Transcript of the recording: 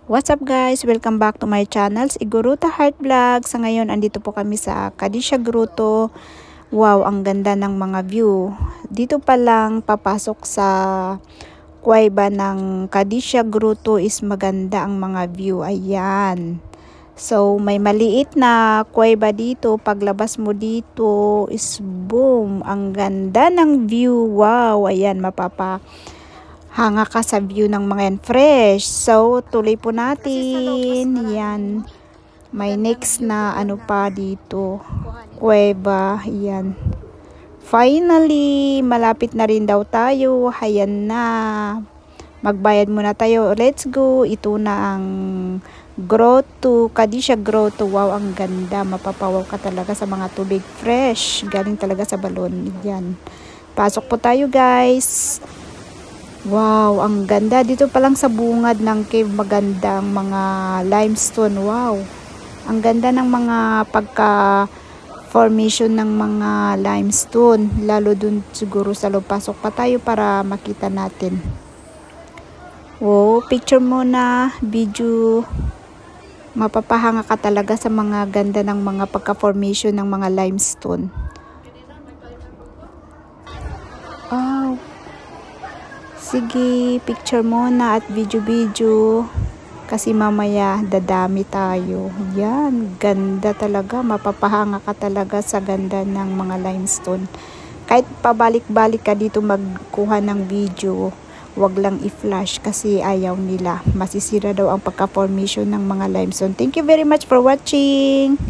What's up guys? Welcome back to my channel, Iguruta Heart Vlog. Sa ngayon, andito po kami sa Kadisha Grotto. Wow, ang ganda ng mga view. Dito pa lang papasok sa kuweba ng Kadisha Grotto is maganda ang mga view. Ayan. So, may maliit na kuweba dito. Paglabas mo dito is boom. Ang ganda ng view. Wow, ayan, hanga ka sa view ng mga yan. Fresh. So, tuloy po natin. Yan. May next na ano pa dito. Kuweba. Yan. Finally, malapit na rin daw tayo. Ayan na. Magbayad muna tayo. Let's go. Ito na ang grotto. Kadisha Grotto. Wow, ang ganda. Mapapawaw ka talaga sa mga tubig. Fresh. Galing talaga sa balon. Yan. Pasok po tayo guys. Wow, ang ganda. Dito pa lang sa bungad ng cave, magandang mga limestone. Wow. Ang ganda ng mga pagka-formation ng mga limestone. Lalo dun siguro sa loob. Pasok pa tayo para makita natin. Wow, picture muna, video. Mapapahanga ka talaga sa mga ganda ng mga pagka-formation ng mga limestone. Wow. Sige, picture muna at video kasi mamaya dadami tayo. Yan, ganda talaga. Mapapahanga ka talaga sa ganda ng mga limestone. Kahit pabalik-balik ka dito magkuha ng video, wag lang i-flash kasi ayaw nila. Masisira daw ang pagka-formation ng mga limestone. Thank you very much for watching.